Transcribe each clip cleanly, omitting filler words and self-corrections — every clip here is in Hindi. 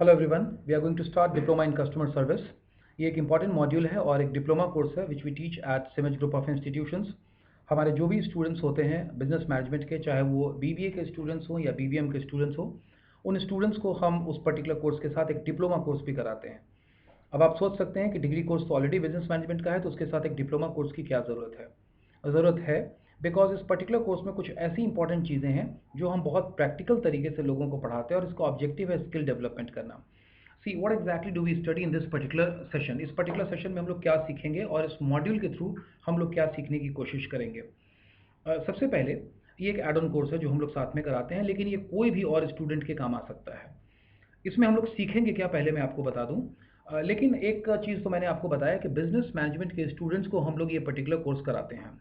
Hello everyone, we are going to start diploma in customer service. ये एक इंपॉर्टेंट मॉड्यूल है और एक डिप्लोमा कोर्स है which we teach at CIMAGE group of institutions. हमारे जो भी स्टूडेंट्स होते हैं बिजनेस मैनेजमेंट के, चाहे वो बीबीए के स्टूडेंट्स हों या बीबीएम के स्टूडेंट्स हों, उन स्टूडेंट्स को हम उस पर्टिकुलर कोर्स के साथ एक डिप्लोमा कोर्स भी कराते हैं। अब आप सोच सकते हैं कि डिग्री कोर्स तो ऑलरेडी बिजनेस मैनेजमेंट का है, तो उसके साथ एक डिप्लोमा कोर्स की क्या ज़रूरत है बिकॉज इस पर्टिकुलर कोर्स में कुछ ऐसी इंपॉर्टेंट चीज़ें हैं जो हम बहुत प्रैक्टिकल तरीके से लोगों को पढ़ाते हैं और इसका ऑब्जेक्टिव है स्किल डेवलपमेंट करना। See what exactly do we study in this particular session. इस पर्टिकुलर सेशन में हम लोग क्या सीखेंगे और इस मॉड्यूल के थ्रू हम लोग क्या सीखने की कोशिश करेंगे। सबसे पहले ये एक एड ऑन कोर्स है जो हम लोग साथ में कराते हैं, लेकिन ये कोई भी और स्टूडेंट के काम आ सकता है। इसमें हम लोग सीखेंगे क्या पहले मैं आपको बता दूं। लेकिन एक चीज़ तो मैंने आपको बताया कि बिजनेस मैनेजमेंट के स्टूडेंट्स को हम लोग ये पर्टिकुलर कोर्स कराते हैं।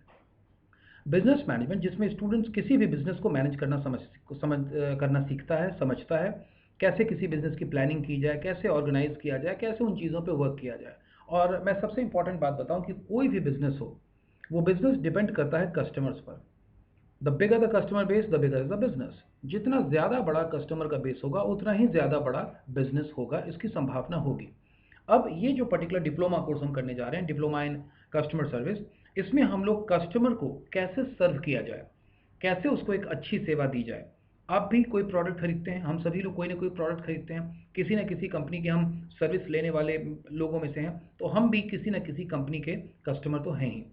बिजनेस मैनेजमेंट जिसमें स्टूडेंट्स किसी भी बिजनेस को मैनेज करना करना सीखता है, समझता है कैसे किसी बिजनेस की प्लानिंग की जाए, कैसे ऑर्गेनाइज किया जाए, कैसे उन चीज़ों पे वर्क किया जाए। और मैं सबसे इंपॉर्टेंट बात बताऊं कि कोई भी बिजनेस हो, वो बिजनेस डिपेंड करता है कस्टमर्स पर। The bigger the customer base the bigger is the business. जितना ज़्यादा बड़ा कस्टमर का बेस होगा उतना ही ज़्यादा बड़ा बिजनेस होगा, इसकी संभावना होगी। अब ये जो पर्टिकुलर डिप्लोमा कोर्स हम करने जा रहे हैं, डिप्लोमा इन कस्टमर सर्विस, इसमें हम लोग कस्टमर को कैसे सर्व किया जाए, कैसे उसको एक अच्छी सेवा दी जाए। आप भी कोई प्रोडक्ट खरीदते हैं, हम सभी लोग कोई ना कोई प्रोडक्ट खरीदते हैं, किसी न किसी कंपनी के हम सर्विस लेने वाले लोगों में से हैं, तो हम भी किसी न किसी कंपनी के कस्टमर तो हैं ही।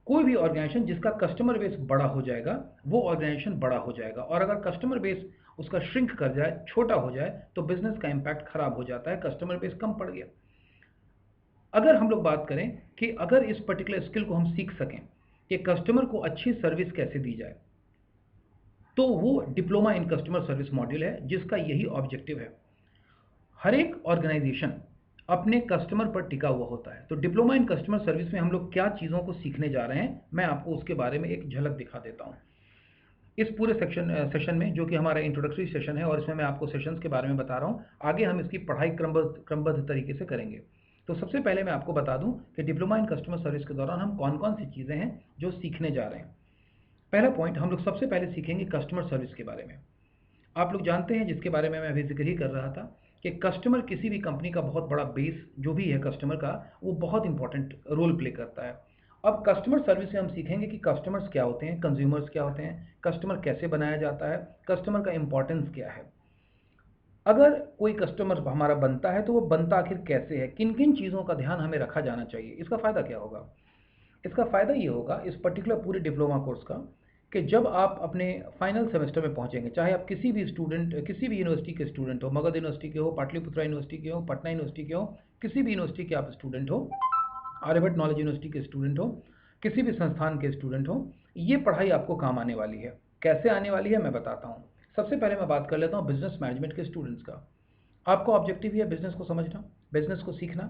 कोई भी ऑर्गेनाइजेशन जिसका कस्टमर बेस बड़ा हो जाएगा वो ऑर्गेनाइजेशन बड़ा हो जाएगा, और अगर कस्टमर बेस उसका श्रिंक कर जाए, छोटा हो जाए, तो बिजनेस का इंपैक्ट खराब हो जाता है, कस्टमर बेस कम पड़ गया। अगर हम लोग बात करें कि अगर इस पर्टिकुलर स्किल को हम सीख सकें कि कस्टमर को अच्छी सर्विस कैसे दी जाए, तो वो diploma in customer service module है जिसका यही ऑब्जेक्टिव है। हर एक ऑर्गेनाइजेशन अपने कस्टमर पर टिका हुआ होता है, तो डिप्लोमा इन कस्टमर सर्विस में हम लोग क्या चीज़ों को सीखने जा रहे हैं, मैं आपको उसके बारे में एक झलक दिखा देता हूँ इस पूरे सेशन में, जो कि हमारा इंट्रोडक्टरी सेशन है और इसमें मैं आपको सेशंस के बारे में बता रहा हूँ। आगे हम इसकी पढ़ाई क्रमबद्ध तरीके से करेंगे। तो सबसे पहले मैं आपको बता दूं कि डिप्लोमा इन कस्टमर सर्विस के दौरान हम कौन कौन सी चीज़ें हैं जो सीखने जा रहे हैं। पहला पॉइंट, हम लोग सबसे पहले सीखेंगे कस्टमर सर्विस के बारे में। आप लोग जानते हैं, जिसके बारे में मैं अभी जिक्र ही कर रहा था, कि कस्टमर किसी भी कंपनी का बहुत बड़ा बेस जो भी है कस्टमर का, वो बहुत इंपॉर्टेंट रोल प्ले करता है। अब कस्टमर सर्विस से हम सीखेंगे कि कस्टमर्स क्या होते हैं, कंज्यूमर्स क्या होते हैं, कस्टमर कैसे बनाया जाता है, कस्टमर का इंपॉर्टेंस क्या है। अगर कोई कस्टमर हमारा बनता है तो वो बनता आखिर कैसे है, किन किन चीज़ों का ध्यान हमें रखा जाना चाहिए, इसका फ़ायदा क्या होगा। इसका फ़ायदा ये होगा इस पर्टिकुलर पूरे डिप्लोमा कोर्स का, कि जब आप अपने फाइनल सेमेस्टर में पहुंचेंगे, चाहे आप किसी भी यूनिवर्सिटी के स्टूडेंट हो, मगध यूनिवर्सिटी के हो, पाटलिपुत्रा यूनिवर्सिटी के हो, पटना यूनिवर्सिटी के हो, किसी भी यूनिवर्सिटी के आप स्टूडेंट हो, आर्यभट्ट नॉलेज यूनिवर्सिटी के स्टूडेंट हो, किसी भी संस्थान के स्टूडेंट हो, ये पढ़ाई आपको काम आने वाली है। कैसे आने वाली है मैं बताता हूँ। सबसे पहले मैं बात कर लेता हूँ बिजनेस मैनेजमेंट के स्टूडेंट्स का। आपको ऑब्जेक्टिव ही है बिजनेस को समझना, बिजनेस को सीखना।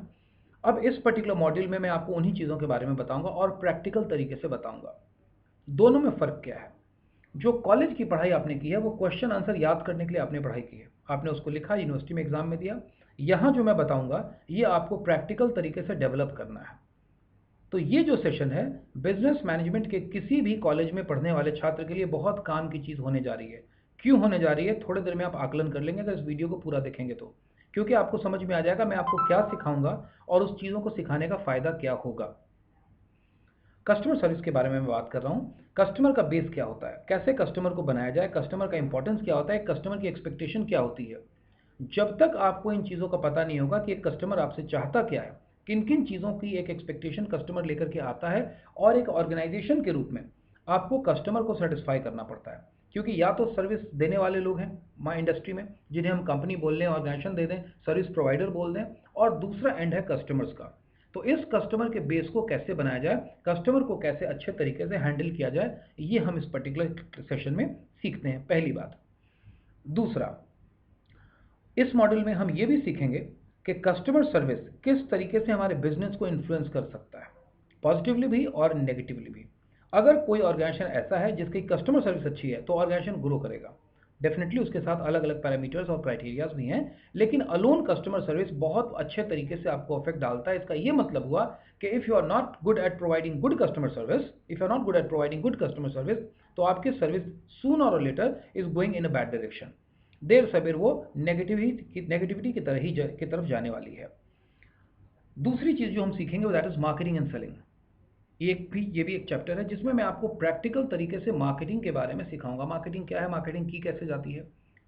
अब इस पर्टिकुलर मॉड्यूल में मैं आपको उन्हीं चीज़ों के बारे में बताऊंगा और प्रैक्टिकल तरीके से बताऊंगा। दोनों में फ़र्क क्या है। जो कॉलेज की पढ़ाई आपने की है वो क्वेश्चन आंसर याद करने के लिए आपने पढ़ाई की है, आपने उसको लिखा, यूनिवर्सिटी में एग्जाम में दिया। यहाँ जो मैं बताऊंगा ये आपको प्रैक्टिकल तरीके से डेवलप करना है। तो ये जो सेशन है बिजनेस मैनेजमेंट के किसी भी कॉलेज में पढ़ने वाले छात्र के लिए बहुत काम की चीज़ होने जा रही है। क्यों होने जा रही है, थोड़ी देर में आप आकलन कर लेंगे अगर इस वीडियो को पूरा देखेंगे तो, क्योंकि आपको समझ में आ जाएगा मैं आपको क्या सिखाऊंगा और उस चीज़ों को सिखाने का फ़ायदा क्या होगा। कस्टमर सर्विस के बारे में मैं बात कर रहा हूँ। कस्टमर का बेस क्या होता है, कैसे कस्टमर को बनाया जाए, कस्टमर का इंपॉर्टेंस क्या होता है, कस्टमर की एक्सपेक्टेशन क्या होती है। जब तक आपको इन चीज़ों का पता नहीं होगा कि एक कस्टमर आपसे चाहता क्या है, किन किन चीज़ों की एक एक्सपेक्टेशन कस्टमर लेकर के आता है, और एक ऑर्गेनाइजेशन के रूप में आपको कस्टमर को सेटिस्फाई करना पड़ता है। क्योंकि या तो सर्विस देने वाले लोग हैं माँ इंडस्ट्री में, जिन्हें हम कंपनी बोल दें, ऑर्गेनाइजेशन दे दें, सर्विस प्रोवाइडर बोल दें, और दूसरा एंड है कस्टमर्स का। तो इस कस्टमर के बेस को कैसे बनाया जाए, कस्टमर को कैसे अच्छे तरीके से हैंडल किया जाए, ये हम इस पर्टिकुलर सेशन में सीखते हैं, पहली बात। दूसरा, इस मॉड्यूल में हम ये भी सीखेंगे कि कस्टमर सर्विस किस तरीके से हमारे बिजनेस को इन्फ्लुएंस कर सकता है, पॉजिटिवली भी और नेगेटिवली भी। अगर कोई ऑर्गेनाइजेशन ऐसा है जिसकी कस्टमर सर्विस अच्छी है तो ऑर्गेनाइजेशन ग्रो करेगा। डेफिनेटली उसके साथ अलग अलग पैरामीटर्स और क्राइटेरियाज भी हैं, लेकिन अलोन कस्टमर सर्विस बहुत अच्छे तरीके से आपको अफेक्ट डालता है। इसका ये मतलब हुआ कि if you are not good at providing good customer service, if you are not good at providing good customer service, तो आपकी service soon or later is going in a bad direction. देर सवेर वो नेगेटिविटी की तरफ जाने वाली है। दूसरी चीज़ जो हम सीखेंगे that is marketing and selling. ये भी एक चैप्टर है जिसमें मैं आपको प्रैक्टिकल तरीके से मार्केटिंग के बारे में सिखाऊंगा। मार्केटिंग क्या है, मार्केटिंग की कैसे जाती है।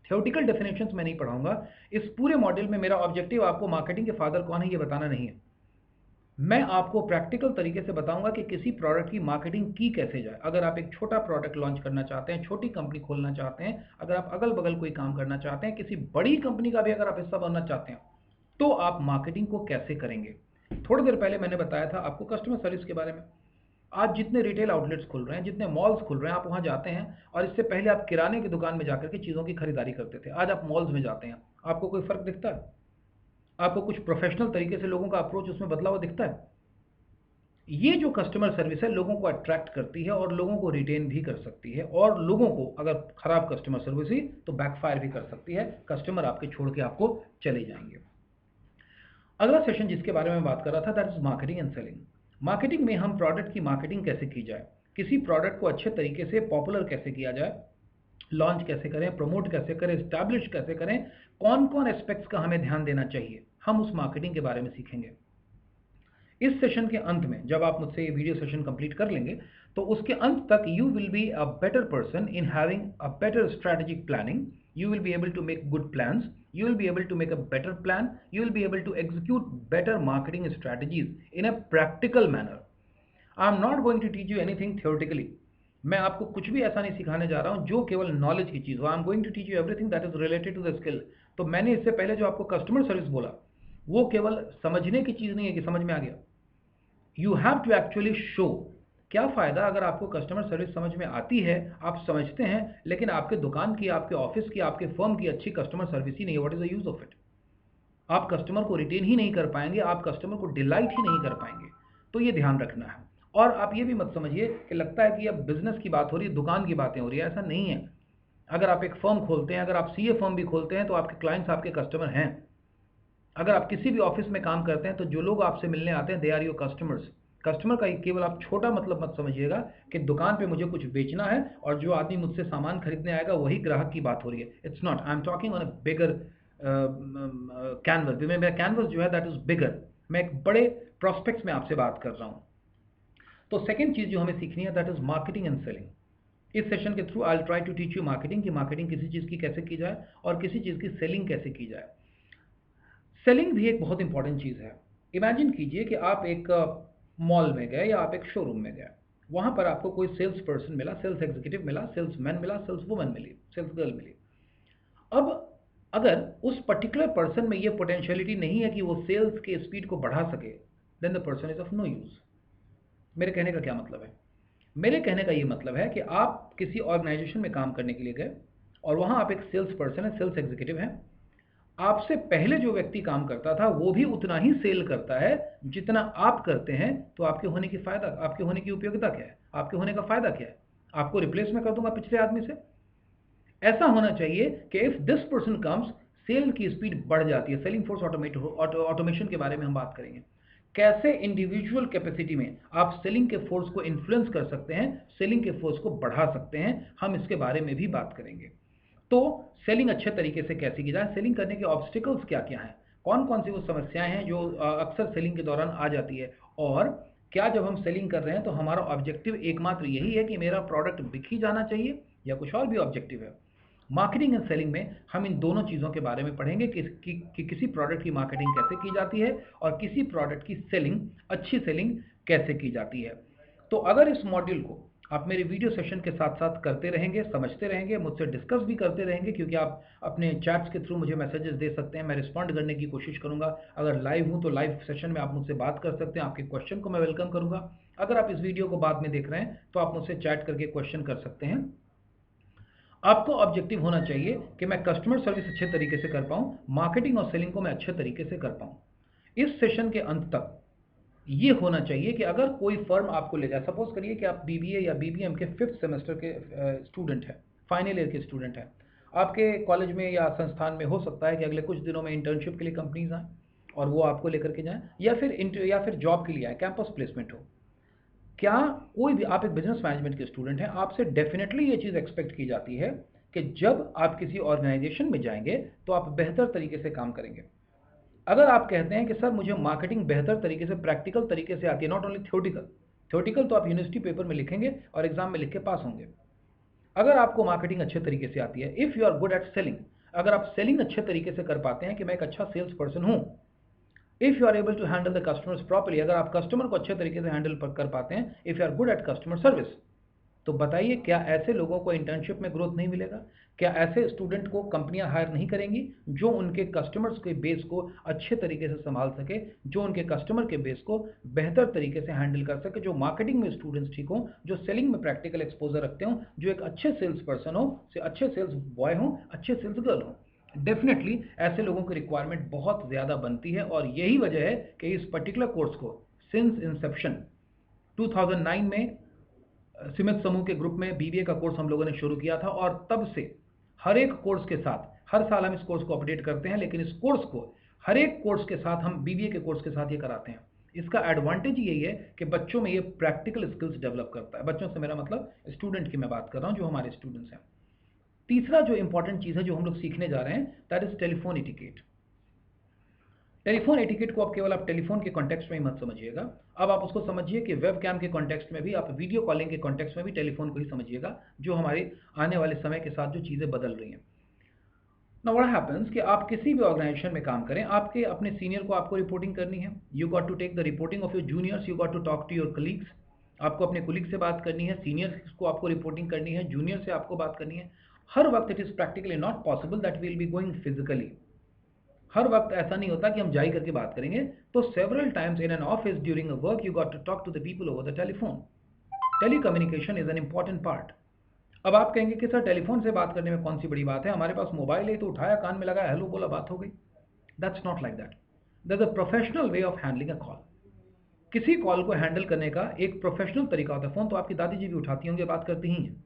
थ्योरेटिकल डेफिनेशंस मैं नहीं पढ़ाऊंगा। इस पूरे मॉड्यूल में मेरा ऑब्जेक्टिव आपको मार्केटिंग के फादर कौन है ये बताना नहीं है। मैं आपको प्रैक्टिकल तरीके से बताऊंगा कि किसी प्रोडक्ट की मार्केटिंग की कैसे जाए। अगर आप एक छोटा प्रोडक्ट लॉन्च करना चाहते हैं, छोटी कंपनी खोलना चाहते हैं, अगर आप अगल बगल कोई काम करना चाहते हैं, किसी बड़ी कंपनी का भी अगर आप हिस्सा बनना चाहते हैं, तो आप मार्केटिंग को कैसे करेंगे। थोड़ी देर पहले मैंने बताया था आपको कस्टमर सर्विस के बारे में। आज जितने रिटेल आउटलेट्स खुल रहे हैं, जितने मॉल्स खुल रहे हैं, आप वहां जाते हैं और इससे पहले आप किराने की दुकान में जाकर के चीज़ों की खरीदारी करते थे। आज आप मॉल्स में जाते हैं, आपको कोई फर्क दिखता है? आपको कुछ प्रोफेशनल तरीके से लोगों का अप्रोच उसमें बदला हुआ दिखता है? ये जो कस्टमर सर्विस है लोगों को अट्रैक्ट करती है और लोगों को रिटेन भी कर सकती है, और लोगों को अगर खराब कस्टमर सर्विस हुई तो बैकफायर भी कर सकती है। कस्टमर आपके छोड़ के आपको चले जाएंगे। अगला सेशन जिसके बारे में बात कर रहा था that is marketing and selling. Marketing में हम प्रोडक्ट की मार्केटिंग कैसे की जाए, किसी प्रोडक्ट को अच्छे तरीके से पॉपुलर कैसे किया जाए, लॉन्च कैसे करें, प्रमोट कैसे करें, स्टैब्लिश कैसे करें, कौन कौन एस्पेक्ट्स का हमें ध्यान देना चाहिए, हम उस मार्केटिंग के बारे में सीखेंगे। इस सेशन के अंत में जब आप मुझसे ये वीडियो सेशन कंप्लीट कर लेंगे तो उसके अंत तक you will be a better person in having a better strategic planning. You will be able to make good plans, you will be able to make a better plan, you will be able to execute better marketing strategies in a practical manner. I am not going to teach you anything theoretically. मैं आपको कुछ भी ऐसा नहीं सिखाने जा रहा हूं जो केवल नॉलेज की चीज हो। I am going to teach you everything that is related to the skill. तो मैंने इससे पहले जो आपको कस्टमर सर्विस बोला वो केवल समझने की चीज नहीं है कि समझ में आ गया। You have to actually show. क्या फ़ायदा अगर आपको कस्टमर सर्विस समझ में आती है, आप समझते हैं, लेकिन आपके दुकान की, आपके ऑफिस की, आपके फर्म की अच्छी कस्टमर सर्विस ही नहीं है। What is the use of it? आप कस्टमर को रिटेन ही नहीं कर पाएंगे, आप कस्टमर को डिलाइट ही नहीं कर पाएंगे। तो ये ध्यान रखना है। और आप ये भी मत समझिए कि लगता है कि अब बिजनेस की बात हो रही है, दुकान की बातें हो रही है, ऐसा नहीं है। अगर आप एक फर्म खोलते हैं, अगर आप सीए फर्म भी खोलते हैं, तो आपके क्लाइंट्स आपके कस्टमर हैं। अगर आप किसी भी ऑफिस में काम करते हैं तो जो लोग आपसे मिलने आते हैं they are your customers. Customer का केवल आप छोटा मतलब मत समझिएगा कि दुकान पे मुझे कुछ बेचना है और जो आदमी मुझसे सामान खरीदने आएगा वही ग्राहक की बात हो रही है। It's not. I am talking on a bigger canvas. मेरा कैनवस जो है दैट इज बिगर। मैं एक बड़े प्रोस्पेक्ट्स में आपसे बात कर रहा हूँ। तो सेकेंड चीज जो हमें सीखनी है that is marketing and selling. इस सेशन के through I will try to teach you marketing, कि मार्केटिंग किसी चीज़ की कैसे की जाए और किसी चीज़ की सेलिंग कैसे की जाए। सेलिंग भी एक बहुत इंपॉर्टेंट चीज़ है। इमेजिन कीजिए कि आप एक मॉल में गए या आप एक शोरूम में गए, वहाँ पर आपको कोई सेल्स पर्सन मिला, सेल्स एग्जीक्यूटिव मिला, सेल्स मैन मिला, सेल्स वुमन मिली, सेल्स गर्ल मिली। अब अगर उस पर्टिकुलर पर्सन में ये पोटेंशियलिटी नहीं है कि वो सेल्स के स्पीड को बढ़ा सके, then the person is of no use. मेरे कहने का क्या मतलब है? मेरे कहने का ये मतलब है कि आप किसी ऑर्गेनाइजेशन में काम करने के लिए गए और वहाँ आप एक सेल्स पर्सन है, सेल्स एग्जीक्यूटिव है। आपसे पहले जो व्यक्ति काम करता था वो भी उतना ही सेल करता है जितना आप करते हैं। तो आपके होने की फायदा, आपके होने की उपयोगिता क्या है? आपके होने का फायदा क्या है? आपको रिप्लेस में कर दूंगा पिछले आदमी से। ऐसा होना चाहिए कि if this person comes, sale की स्पीड बढ़ जाती है। सेलिंग फोर्स ऑटोमेशन के बारे में हम बात करेंगे। कैसे इंडिविजुअल कैपेसिटी में आप सेलिंग के फोर्स को इन्फ्लुएंस कर सकते हैं, सेलिंग के फोर्स को बढ़ा सकते हैं, हम इसके बारे में भी बात करेंगे। तो सेलिंग अच्छे तरीके से कैसे की जाए, सेलिंग करने के ऑब्स्टिकल्स क्या क्या हैं, कौन कौन सी वो समस्याएं हैं जो अक्सर सेलिंग के दौरान आ जाती है, और क्या जब हम सेलिंग कर रहे हैं तो हमारा ऑब्जेक्टिव एकमात्र यही है कि मेरा प्रोडक्ट बिक ही जाना चाहिए या कुछ और भी ऑब्जेक्टिव है। मार्केटिंग एंड सेलिंग में हम इन दोनों चीज़ों के बारे में पढ़ेंगे कि किसी प्रोडक्ट की मार्केटिंग कैसे की जाती है और किसी प्रोडक्ट की सेलिंग, अच्छी सेलिंग कैसे की जाती है। तो अगर इस मॉड्यूल को आप मेरे वीडियो सेशन के साथ साथ करते रहेंगे, समझते रहेंगे, मुझसे डिस्कस भी करते रहेंगे, क्योंकि आप अपने चैट्स के थ्रू मुझे मैसेजेस दे सकते हैं, मैं रिस्पॉन्ड करने की कोशिश करूंगा। अगर लाइव हूं तो लाइव सेशन में आप मुझसे बात कर सकते हैं, आपके क्वेश्चन को मैं वेलकम करूंगा। अगर आप इस वीडियो को बाद में देख रहे हैं तो आप मुझसे चैट करके क्वेश्चन कर सकते हैं। आपको ऑब्जेक्टिव होना चाहिए कि मैं कस्टमर सर्विस अच्छे तरीके से कर पाऊं, मार्केटिंग और सेलिंग को मैं अच्छे तरीके से कर पाऊं। इस सेशन के अंत तक ये होना चाहिए कि अगर कोई फर्म आपको ले जाए, सपोज करिए कि आप बीबीए या बीबीएम के 5th सेमेस्टर के स्टूडेंट हैं, फाइनल ईयर के स्टूडेंट हैं। आपके कॉलेज में या संस्थान में हो सकता है कि अगले कुछ दिनों में इंटर्नशिप के लिए कंपनीज आएँ और वो आपको लेकर के जाएं, या फिर जॉब के लिए आए, कैंपस प्लेसमेंट हो। क्या कोई भी, आप एक बिजनेस मैनेजमेंट के स्टूडेंट हैं, आपसे डेफिनेटली ये चीज़ एक्सपेक्ट की जाती है कि जब आप किसी ऑर्गेनाइजेशन में जाएंगे तो आप बेहतर तरीके से काम करेंगे। अगर आप कहते हैं कि सर मुझे मार्केटिंग बेहतर तरीके से प्रैक्टिकल तरीके से आती है, नॉट ओनली थ्योरेटिकल, थ्योरेटिकल तो आप यूनिवर्सिटी पेपर में लिखेंगे और एग्जाम में लिख के पास होंगे। अगर आपको मार्केटिंग अच्छे तरीके से आती है, if you are good at selling, अगर आप सेलिंग अच्छे तरीके से कर पाते हैं कि मैं एक अच्छा सेल्स पर्सन हूँ, if you are able to handle the customers properly, अगर आप कस्टमर को अच्छे तरीके से हैंडल कर पाते हैं, if you are good at customer service, तो बताइए क्या ऐसे लोगों को इंटर्नशिप में ग्रोथ नहीं मिलेगा? क्या ऐसे स्टूडेंट को कंपनियां हायर नहीं करेंगी जो उनके कस्टमर्स के बेस को अच्छे तरीके से संभाल सके, जो उनके कस्टमर के बेस को बेहतर तरीके से हैंडल कर सके, जो मार्केटिंग में स्टूडेंट्स ठीक हों, जो सेलिंग में प्रैक्टिकल एक्सपोजर रखते हों, जो एक अच्छे सेल्स पर्सन हो, अच्छे सेल्स बॉय हों, अच्छे सेल्स गर्ल हों? डेफिनेटली ऐसे लोगों की रिक्वायरमेंट बहुत ज़्यादा बनती है और यही वजह है कि इस पर्टिकुलर कोर्स को सिंस इंसेप्शन 2009 में सिमेंट समूह के ग्रुप में बीबीए का कोर्स हम लोगों ने शुरू किया था और तब से हर एक कोर्स के साथ, हर साल हम इस कोर्स को अपडेट करते हैं, लेकिन इस कोर्स को हर एक कोर्स के साथ हम बीबीए के कोर्स के साथ ये कराते हैं। इसका एडवांटेज यही है कि बच्चों में ये प्रैक्टिकल स्किल्स डेवलप करता है। बच्चों से मेरा मतलब स्टूडेंट की मैं बात कर रहा हूँ, जो हमारे स्टूडेंट्स हैं। तीसरा जो इंपॉर्टेंट चीज़ है जो हम लोग सीखने जा रहे हैं, that is telephone etiquette. Telephone etiquette को केवल आप टेलीफोन के कॉन्टेक्स्ट में ही मत समझिएगा, अब आप उसको समझिए कि वेब कैम के कॉन्टेक्स्ट में भी, आप वीडियो कॉलिंग के कॉन्टेक्स्ट में भी टेलीफोन को ही समझिएगा, जो हमारे आने वाले समय के साथ जो चीज़ें बदल रही हैं। नाउ व्हाट हैपेंस कि आप किसी भी ऑर्गेनाइजेशन में काम करें, आपके अपने सीनियर को आपको रिपोर्टिंग करनी है, you got to take the reporting of your juniors, you got to talk to your colleagues, आपको अपने कुलीग से बात करनी है, सीनियर्स को आपको रिपोर्टिंग करनी है, जूनियर से आपको बात करनी है। हर वक्त it is practically not possible that we'll be going physically, हर वक्त ऐसा नहीं होता कि हम जाई करके बात करेंगे। तो several times in an office during a work you got to talk to the people over the telephone. Telecommunication is an important part. अब आप कहेंगे कि सर टेलीफोन से बात करने में कौन सी बड़ी बात है, हमारे पास मोबाइल है तो उठाया, कान में लगाया, हेलो बोला, बात हो गई। That's not like that. That's a professional way of handling a call. किसी कॉल को हैंडल करने का एक प्रोफेशनल तरीका होता है। फ़ोन तो आपकी दादी जी भी उठाती होंगी, बात करती ही हैं,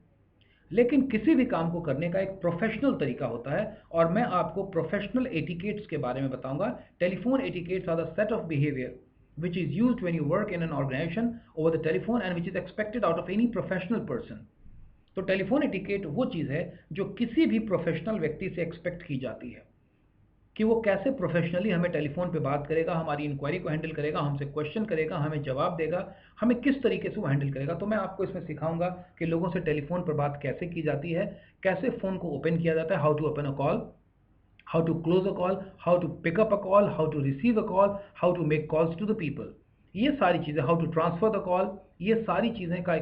लेकिन किसी भी काम को करने का एक प्रोफेशनल तरीका होता है और मैं आपको प्रोफेशनल एटिकेट्स के बारे में बताऊंगा। Telephone etiquettes are the set of behaviour which is used when you work in an organization over the telephone and which is expected out of any professional person। तो टेलीफोन एटिकेट वो चीज़ है जो किसी भी प्रोफेशनल व्यक्ति से एक्सपेक्ट की जाती है कि वो कैसे प्रोफेशनली हमें टेलीफोन पे बात करेगा, हमारी इंक्वायरी को हैंडल करेगा, हमसे क्वेश्चन करेगा, हमें जवाब देगा, हमें किस तरीके से वो हैंडल करेगा। तो मैं आपको इसमें सिखाऊंगा कि लोगों से टेलीफोन पर बात कैसे की जाती है, कैसे फ़ोन को ओपन किया जाता है, how to open a call, how to close a call, how to pick up a call, how to receive a call, how to make calls to the people। ये सारी चीज़ें, how to transfer the call, ये सारी चीज़ें का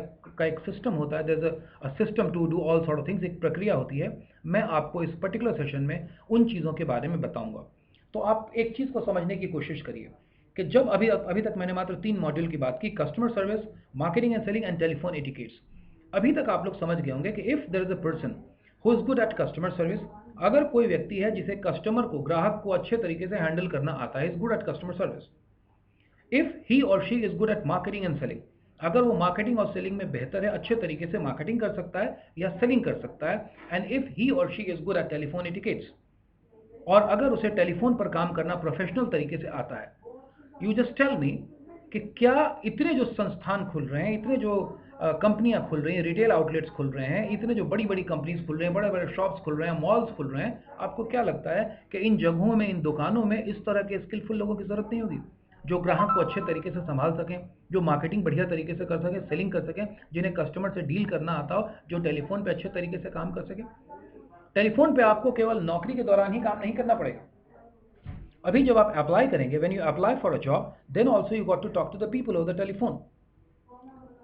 एक सिस्टम होता है। there's a system to do all sort of things, एक प्रक्रिया होती है। मैं आपको इस पर्टिकुलर सेशन में उन चीज़ों के बारे में बताऊंगा। तो आप एक चीज़ को समझने की कोशिश करिए कि जब अभी तक मैंने मात्र 3 मॉड्यूल की बात की, customer service, marketing and selling and telephone etiquettes. अभी तक आप लोग समझ गए होंगे कि if there is a person who is good at customer service, अगर कोई व्यक्ति है जिसे कस्टमर को, ग्राहक को अच्छे तरीके से हैंडल करना आता है, is good at customer service. If he or she is good at marketing and selling, अगर वो मार्केटिंग और सेलिंग में बेहतर है, अच्छे तरीके से मार्केटिंग कर सकता है या सेलिंग कर सकता है, and if he or she is good eight telephone etiquettes, और अगर उसे टेलीफोन पर काम करना प्रोफेशनल तरीके से आता है, यू जस्ट टेल मी कि क्या इतने जो संस्थान खुल रहे हैं, इतने जो कंपनियां खुल रही हैं, रिटेल आउटलेट्स खुल रहे हैं, इतने जो बड़ी बड़ी कंपनीज खुल रहे हैं, बड़े बड़े शॉप्स खुल रहे हैं, मॉल्स खुल रहे हैं, आपको क्या लगता है कि इन जगहों में, इन दुकानों में इस तरह के स्किलफुल लोगों की ज़रूरत नहीं होगी, जो ग्राहक को अच्छे तरीके से संभाल सकें, जो मार्केटिंग बढ़िया तरीके से कर सकें, सेलिंग कर सकें, जिन्हें कस्टमर से डील करना आता हो, जो टेलीफोन पे अच्छे तरीके से काम कर सकें? टेलीफोन पे आपको केवल नौकरी के दौरान ही काम नहीं करना पड़ेगा। अभी जब आप अप्लाई करेंगे, when you apply for a job, then also you got to talk to the people over the telephone.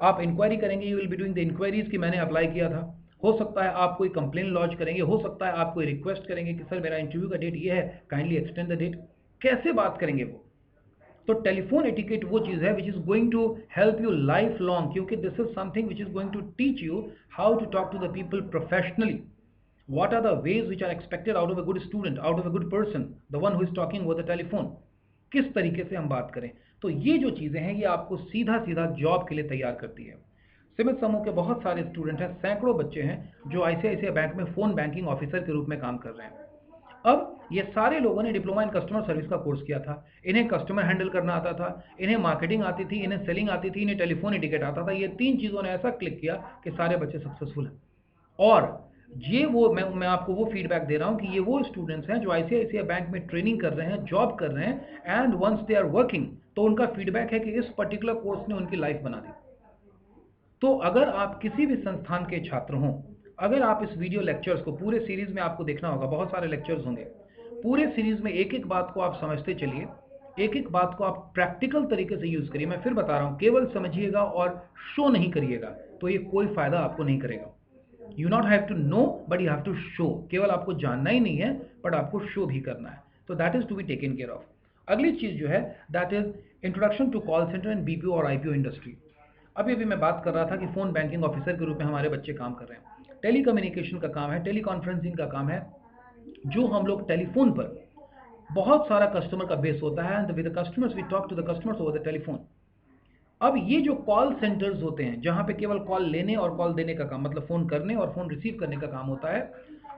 आप इंक्वायरी करेंगे, you will be doing the inquiries कि मैंने अप्लाई किया था। हो सकता है आप कोई कंप्लेन लॉन्च करेंगे, हो सकता है आप कोई रिक्वेस्ट करेंगे कि सर मेरा इंटरव्यू का डेट ये है, काइंडली एक्सटेंड द डेट। कैसे बात करेंगे वो? तो टेलीफोन एटिकेट वो चीज़ है which is going to help you life long, क्योंकि this is something which is going to teach you how to talk to the people professionally. What are the ways which are expected out of a good student, out of a good person, the one who is talking over the telephone? किस तरीके से हम बात करें? तो ये जो चीज़ें हैं, ये आपको सीधा सीधा जॉब के लिए तैयार करती है। सिमित समूह के बहुत सारे स्टूडेंट हैं, सैकड़ों बच्चे हैं जो आईसीआईसीआई बैंक में फ़ोन बैंकिंग ऑफिसर के रूप में काम कर रहे हैं। अब ये सारे लोगों ने डिप्लोमा इन कस्टमर सर्विस का कोर्स किया था, इन्हें कस्टमर हैंडल करना आता था, इन्हें मार्केटिंग आती थी, इन्हें सेलिंग आती थी, इन्हें टेलीफोन एटिकेट आता था। ये 3 चीज़ों ने ऐसा क्लिक किया कि सारे बच्चे सक्सेसफुल हैं। और ये वो मैं आपको वो फीडबैक दे रहा हूँ कि ये वो स्टूडेंट्स हैं जो आईसीआईसीआई बैंक में ट्रेनिंग कर रहे हैं, जॉब कर रहे हैं, and once they are working तो उनका फीडबैक है कि इस पर्टिकुलर कोर्स ने उनकी लाइफ बना दी। तो अगर आप किसी भी संस्थान के छात्र हों, अगर आप इस वीडियो लेक्चर्स को पूरे सीरीज में आपको देखना होगा, बहुत सारे लेक्चर्स होंगे, पूरे सीरीज में एक एक बात को आप समझते चलिए, एक एक बात को आप प्रैक्टिकल तरीके से यूज करिए। मैं फिर बता रहा हूं, केवल समझिएगा और शो नहीं करिएगा तो ये कोई फायदा आपको नहीं करेगा। You not have to know but you have to show. केवल आपको जानना ही नहीं है बट आपको शो भी करना है। तो that is to be taken care of. अगली चीज जो है that is introduction to call centre and BPO और आईपीओ इंडस्ट्री। अभी अभी मैं बात कर रहा था कि फ़ोन बैंकिंग ऑफिसर के रूप में हमारे बच्चे काम कर रहे हैं। टेली कम्युनिकेशन का काम है, टेली कॉन्फ्रेंसिंग का काम है, जो हम लोग टेलीफोन पर बहुत सारा कस्टमर का बेस होता है and with the customers we talk to the customers over the telephone. अब ये जो कॉल सेंटर्स होते हैं जहां पे केवल कॉल लेने और कॉल देने का काम, मतलब फ़ोन करने और फ़ोन रिसीव करने का काम होता है,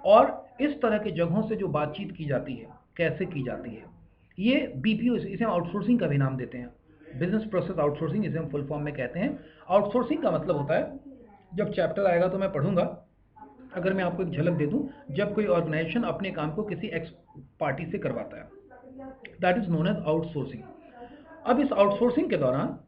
और इस तरह के जगहों से जो बातचीत की जाती है, कैसे की जाती है, ये बीपीओ, इसे हम आउटसोर्सिंग का भी नाम देते हैं, बिजनेस प्रोसेस आउटसोर्सिंग इसे हम फुल फॉर्म में कहते हैं। आउटसोर्सिंग का मतलब होता है, जब चैप्टर आएगा तो मैं पढ़ूंगा, अगर मैं आपको एक झलक दे दूं, जब कोई ऑर्गेनाइजेशन अपने काम को किसी एक्स पार्टी से करवाता है, that is known as outsourcing. अब इस आउटसोर्सिंग के दौरान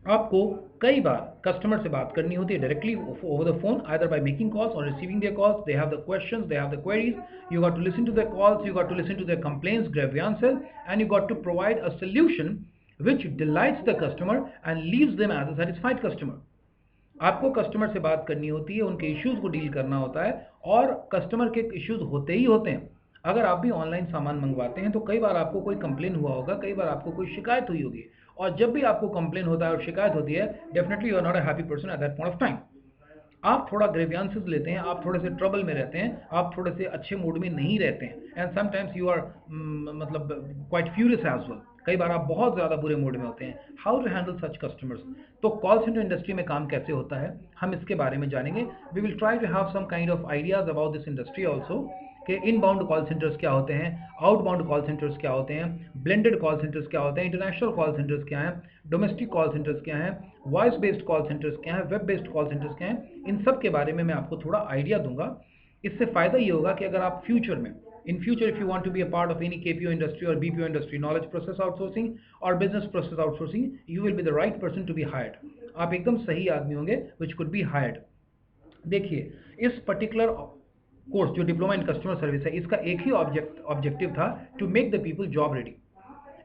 आपको कई बार कस्टमर से बात करनी होती है directly over the phone, either by making calls or receiving their calls. They have the questions, they have the queries, you got to listen to their calls, you got to listen to their complaints, grievances, and you got to provide a solution which delights the customer and leaves them as a satisfied customer। आपको कस्टमर से बात करनी होती है, उनके इश्यूज को डील करना होता है, और कस्टमर के इश्यूज होते ही होते हैं। अगर आप भी ऑनलाइन सामान मंगवाते हैं तो कई बार आपको कोई कंप्लेन हुआ होगा, कई बार आपको कोई शिकायत हुई होगी, और जब भी आपको कंप्लेन होता है और शिकायत होती है, definitely you are not a happy person at that point of time. आप थोड़ा ग्रेवियांसेस लेते हैं, आप थोड़े से ट्रबल में रहते हैं, आप थोड़े से अच्छे मूड में नहीं रहते हैं, एंड समटाइम्स यू आर मतलब क्वाइट फ्यूरियस एज वेल। कई बार आप बहुत ज़्यादा बुरे मूड में होते हैं। How to handle such customers. तो कॉल सेंटर इंडस्ट्री में काम कैसे होता है, हम इसके बारे में जानेंगे। We will try to have some kind of ideas about this industry also, कि इनबाउंड कॉल सेंटर्स क्या होते हैं, आउटबाउंड कॉल सेंटर्स क्या होते हैं, ब्लेंडेड कॉल सेंटर्स क्या होते हैं, इंटरनेशनल कॉल सेंटर्स क्या हैं, डोमेस्टिक कॉल सेंटर्स क्या हैं, वॉइस बेस्ड कॉल सेंटर्स क्या हैं, वेब बेस्ड कॉल सेंटर्स क्या हैं। इन सब के बारे में मैं आपको थोड़ा आइडिया दूंगा। इससे फ़ायदा ये होगा कि अगर आप फ्यूचर में, in future if you want to be a part of any KPO industry or BPO industry, knowledge process outsourcing or business process outsourcing, you will be the right person to be hired। आप एकदम सही आदमी होंगे which could be hired। देखिए, इस पर्टिकुलर कोर्स जो डिप्लोमा इन कस्टमर सर्विस है, इसका एक ही ऑब्जेक्टिव था, to make the people job ready.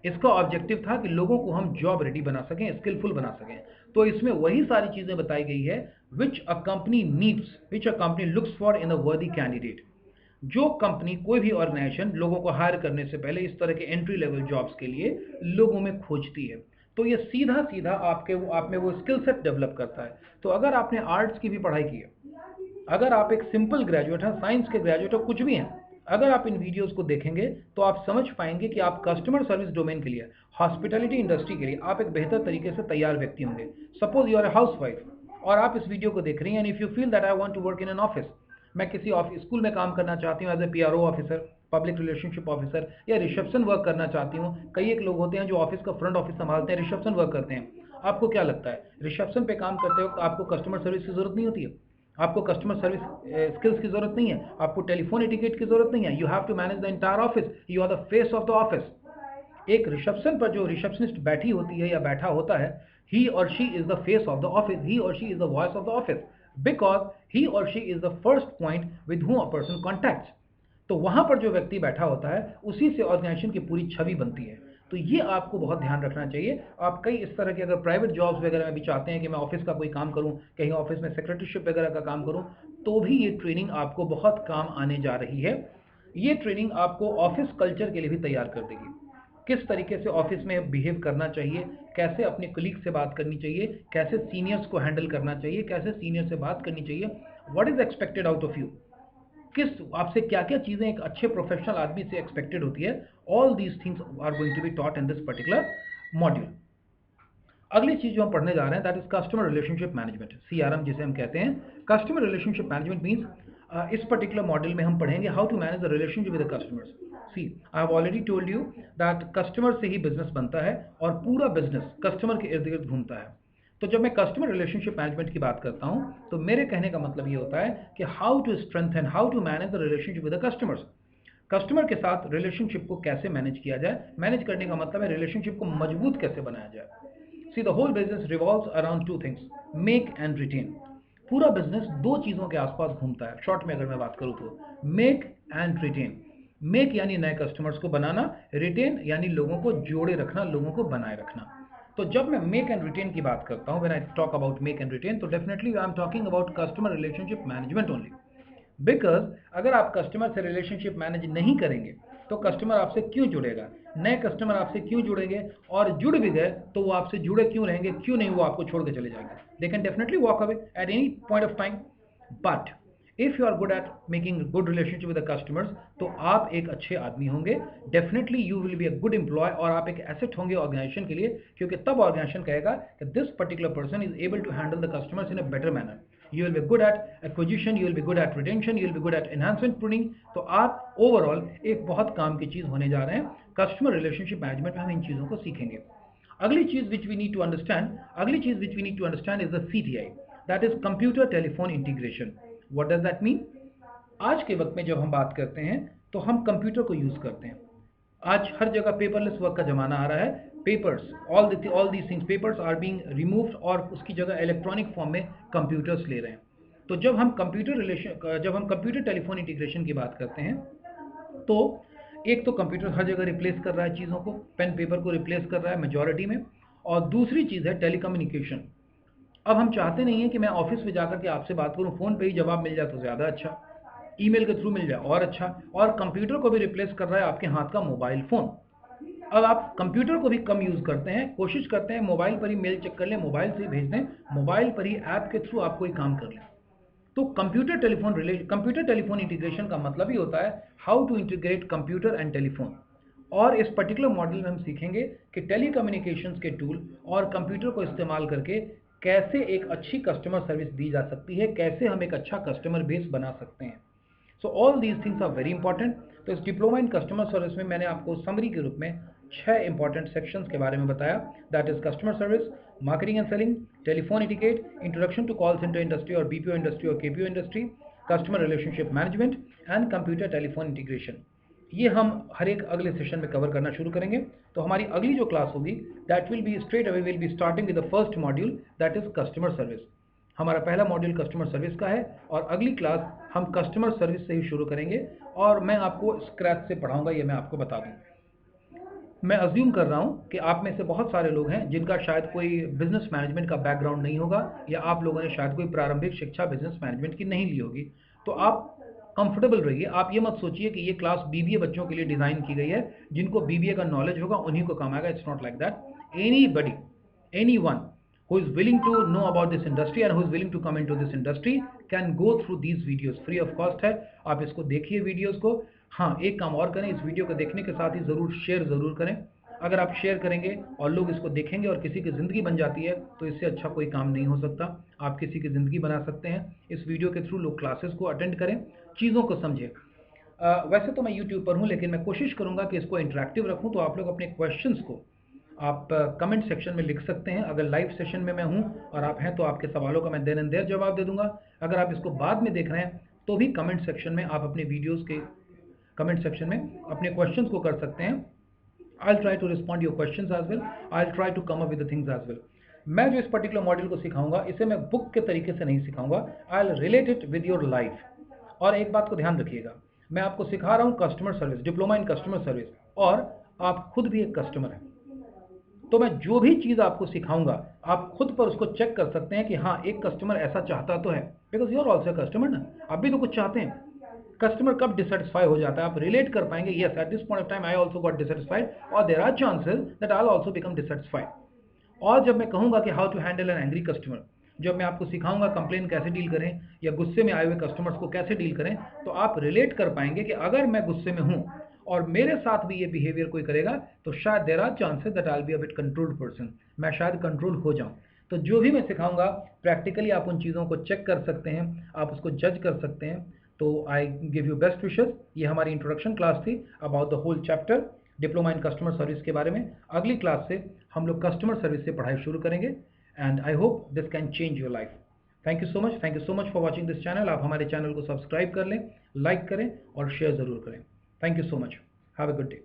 इसका ऑब्जेक्टिव था कि लोगों को हम जॉब रेडी बना सकें, स्किलफुल बना सकें। तो इसमें वही सारी चीजें बताई गई है which a company needs, which a company looks for in a worthy candidate. जो कंपनी, कोई भी ऑर्गेनाइजेशन लोगों को हायर करने से पहले इस तरह के एंट्री लेवल जॉब्स के लिए लोगों में खोजती है, तो ये सीधा सीधा आप में वो स्किल सेट डेवलप करता है। तो अगर आपने आर्ट्स की भी पढ़ाई की है, अगर आप एक सिंपल ग्रेजुएट हैं, साइंस के ग्रेजुएट हो, कुछ भी हैं, अगर आप इन वीडियोस को देखेंगे तो आप समझ पाएंगे कि आप कस्टमर सर्विस डोमेन के लिए, हॉस्पिटैलिटी इंडस्ट्री के लिए आप एक बेहतर तरीके से तैयार व्यक्ति होंगे। Suppose you are a housewife और आप इस वीडियो को देख रही हैं, and if you feel that I want to work in an office, मैं किसी ऑफिस स्कूल में काम करना चाहती हूँ as a PRO officer, public relationship officer, या रिसेप्शन वर्क करना चाहती हूँ। कई एक लोग होते हैं जो ऑफिस का फ्रंट ऑफिस संभालते हैं, रिसेप्शन वर्क करते हैं। आपको क्या लगता है, रिसेप्शन पे काम करते वक्त आपको कस्टमर सर्विस की जरूरत नहीं होती है? आपको कस्टमर सर्विस स्किल्स की जरूरत नहीं है, आपको टेलीफोन एटिकेट की जरूरत नहीं है। You have to manage the entire office, you are the face of the office. एक रिसेप्शन पर जो रिसेप्शनिस्ट बैठी होती है या बैठा होता है, he or she is the face of the office, he or she is the voice of the office, because he or she is the first point with whom a person contacts. तो वहां पर जो व्यक्ति बैठा होता है, उसी से ऑर्गेनाइजेशन की पूरी छवि बनती है। तो ये आपको बहुत ध्यान रखना चाहिए। आप कई इस तरह के अगर प्राइवेट जॉब्स वगैरह में भी चाहते हैं कि मैं ऑफिस का कोई काम करूं, कहीं ऑफिस में सेक्रेटरीशिप वगैरह का काम करूं, तो भी ये ट्रेनिंग आपको बहुत काम आने जा रही है। ये ट्रेनिंग आपको ऑफिस कल्चर के लिए भी तैयार कर देगी। किस तरीके से ऑफिस में बिहेव करना चाहिए, कैसे अपने कलीग से बात करनी चाहिए, कैसे सीनियर्स को हैंडल करना चाहिए, कैसे सीनियर से बात करनी चाहिए, what is expected out of you, किस आपसे क्या क्या चीजें एक अच्छे प्रोफेशनल आदमी से एक्सपेक्टेड होती है। All these things are going to be taught in this particular module. अगली चीज जो हम पढ़ने जा रहे हैं that is customer relationship management, CRM जिसे हम कहते हैं। कस्टमर रिलेशनशिप मैनेजमेंट मीन्स इस पर्टिकुलर मॉड्यूल में हम पढ़ेंगे how to manage the relationship with the customers. See, I have already told you that customer से ही बिजनेस बनता है और पूरा बिजनेस कस्टमर के इर्द गिर्द घूमता है। तो जब मैं कस्टमर रिलेशनशिप मैनेजमेंट की बात करता हूं तो मेरे कहने का मतलब ये होता है कि how to strengthen, how to manage the relationship with the customers. Customer के साथ रिलेशनशिप को कैसे मैनेज किया जाए। मैनेज करने का मतलब है रिलेशनशिप को मजबूत कैसे बनाया जाए। See the whole business revolves around two things, make and retain. पूरा बिजनेस दो चीजों के आसपास घूमता है। शॉर्ट में अगर मैं बात करूं तो मेक एंड रिटेन। मेक यानी नए कस्टमर्स को बनाना, रिटेन यानी लोगों को जोड़े रखना, लोगों को बनाए रखना। तो जब मैं मेक एंड रिटेन की बात करता हूं, when I talk about make and retain, तो definitely I am talking about customer relationship management only. Because अगर आप कस्टमर से रिलेशनशिप मैनेज नहीं करेंगे तो कस्टमर आपसे क्यों जुड़ेगा, नए कस्टमर आपसे क्यों जुड़ेंगे, और जुड़ भी गए तो वो आपसे जुड़े क्यों रहेंगे, क्यों नहीं वो आपको छोड़ के चले जाएंगे। They can definitely walk away at any point of time. But if you are good at making good relationship with the customers, तो आप एक अच्छे आदमी होंगे। Definitely you will be a good employ, और आप एक एसेट होंगे ऑर्गेनाइजेशन के लिए, क्योंकि तब ऑर्गेनाइजेशन कहेगा कि this particular person is able to handle the customers in a better manner. You will be good at acquisition, you will be good at retention, you will be good at enhancement pruning। तो आप ओवरऑल एक बहुत काम की चीज होने जा रहे हैं। कस्टमर रिलेशनशिप मैनेजमेंट में हम इन चीजों को सीखेंगे। अगली चीज which we need to understand, अगली चीज which we need to understand is the CTI, that is computer telephone integration. What does that mean? आज के वक्त में जब हम बात करते हैं तो हम कंप्यूटर को यूज करते हैं। आज हर जगह पेपरलेस वर्क का जमाना आ रहा है। Papers, all these things, papers are being removed, और उसकी जगह इलेक्ट्रॉनिक फॉर्म में कंप्यूटर्स ले रहे हैं। तो जब हम कंप्यूटर टेलीफोन इंटीग्रेशन की बात करते हैं, तो एक तो कंप्यूटर हर जगह रिप्लेस कर रहा है चीज़ों को, पेन पेपर को रिप्लेस कर रहा है मेजॉरिटी में। और दूसरी चीज़ है टेलीकम्युनिकेशन। अब हम चाहते नहीं है कि मैं ऑफिस में जाकर के आपसे बात करूं, फोन पे ही जवाब मिल जाए तो ज़्यादा अच्छा, ईमेल के थ्रू मिल जाए और अच्छा। और कंप्यूटर को भी रिप्लेस कर रहा है आपके हाथ का मोबाइल फ़ोन। अब आप कंप्यूटर को भी कम यूज़ करते हैं, कोशिश करते हैं मोबाइल पर ही मेल चेक कर लें, मोबाइल से ही भेज दें, मोबाइल पर ही ऐप के थ्रू आप कोई काम कर लें। तो कंप्यूटर टेलीफोन इंटीग्रेशन का मतलब ही होता है how to integrate computer and telephone. और इस पर्टिकुलर मॉड्यूल में हम सीखेंगे कि टेलीकम्युनिकेशंस के टूल और कंप्यूटर को इस्तेमाल करके कैसे एक अच्छी कस्टमर सर्विस दी जा सकती है, कैसे हम एक अच्छा कस्टमर बेस बना सकते हैं। So all these things are very important. तो इस डिप्लोमा इन कस्टमर सर्विस में मैंने आपको समरी के रूप में 6 इंपॉर्टेंट सेक्शंस के बारे में बताया। That is customer service, marketing and selling, telephone etiquette, introduction to call centre industry और BPO इंडस्ट्री और KPO industry, customer relationship management and computer telephone integration. ये हम हर एक अगले सेशन में कवर करना शुरू करेंगे। तो हमारी अगली जो क्लास होगी, that will be straight away will be starting with the first module, that is customer service. हमारा पहला मॉड्यूल कस्टमर सर्विस का है, और अगली क्लास हम कस्टमर सर्विस से ही शुरू करेंगे, और मैं आपको स्क्रैच से पढ़ाऊंगा, ये मैं आपको बता दूं। मैं अज्यूम कर रहा हूँ कि आप में से बहुत सारे लोग हैं जिनका शायद कोई बिजनेस मैनेजमेंट का बैकग्राउंड नहीं होगा, या आप लोगों ने शायद कोई प्रारंभिक शिक्षा बिजनेस मैनेजमेंट की नहीं ली होगी। तो आप कंफर्टेबल रहिए। आप ये मत सोचिए कि ये क्लास BBA बच्चों के लिए डिज़ाइन की गई है, जिनको BBA का नॉलेज होगा उन्हीं को काम आएगा। It's not like that. Anybody, anyone who is willing to know about this industry and who is willing to come into this industry can go through these videos, free of cost है। आप इसको देखिए वीडियोस को। हाँ, एक काम और करें, इस वीडियो को देखने के साथ ही ज़रूर शेयर ज़रूर करें। अगर आप शेयर करेंगे और लोग इसको देखेंगे और किसी की ज़िंदगी बन जाती है, तो इससे अच्छा कोई काम नहीं हो सकता। आप किसी की ज़िंदगी बना सकते हैं। इस वीडियो के थ्रू लोग क्लासेस को अटेंड करें, चीज़ों को समझें। वैसे तो मैं यूट्यूब पर हूँ, लेकिन मैं कोशिश करूँगा कि इसको इंटरेक्टिव रखूँ, तो आप लोग अपने क्वेश्चंस को आप कमेंट सेक्शन में लिख सकते हैं। अगर लाइव सेशन में मैं हूं और आप हैं, तो आपके सवालों का मैं देर एंड देर जवाब दे दूंगा। अगर आप इसको बाद में देख रहे हैं, तो भी कमेंट सेक्शन में आप अपने वीडियोस के कमेंट सेक्शन में अपने क्वेश्चंस को कर सकते हैं। I will try to respond your questions as well, I will try to come up with the things as well. मैं जो इस पर्टिकुलर मॉड्यूल को सिखाऊंगा, इसे मैं बुक के तरीके से नहीं सिखाऊंगा। I will relate it with your life. और एक बात को ध्यान रखिएगा, मैं आपको सिखा रहा हूँ customer service, diploma in customer service, और आप खुद भी एक कस्टमर हैं। तो मैं जो भी चीज़ आपको सिखाऊंगा, आप खुद पर उसको चेक कर सकते हैं कि हाँ, एक कस्टमर ऐसा चाहता तो है, because you are also customer ना, आप भी तो कुछ चाहते हैं। कस्टमर कब डिससेटिस्फाई हो जाता है, आप रिलेट कर पाएंगे, yes at this point of time I also got dissatisfied, or there are chances that I will also become dissatisfied. और जब मैं कहूंगा कि how to handle an angry customer, जब मैं आपको सिखाऊंगा कंप्लेन कैसे डील करें या गुस्से में आए हुए कस्टमर्स को कैसे डील करें, तो आप रिलेट कर पाएंगे कि अगर मैं गुस्से में हूं और मेरे साथ भी ये बिहेवियर कोई करेगा, तो शायद there are chances that I will be a bit controlled person, मैं शायद कंट्रोल हो जाऊं। तो जो भी मैं सिखाऊंगा, प्रैक्टिकली आप उन चीज़ों को चेक कर सकते हैं, आप उसको जज कर सकते हैं। तो I give you best wishes. ये हमारी इंट्रोडक्शन क्लास थी about the whole chapter diploma in customer service के बारे में। अगली क्लास से हम लोग कस्टमर सर्विस से पढ़ाई शुरू करेंगे। And I hope this can change your life. Thank you so much for watching this channel. आप हमारे चैनल को सब्सक्राइब कर लें, लाइक करें और शेयर ज़रूर करें। Thank you so much. Have a good day.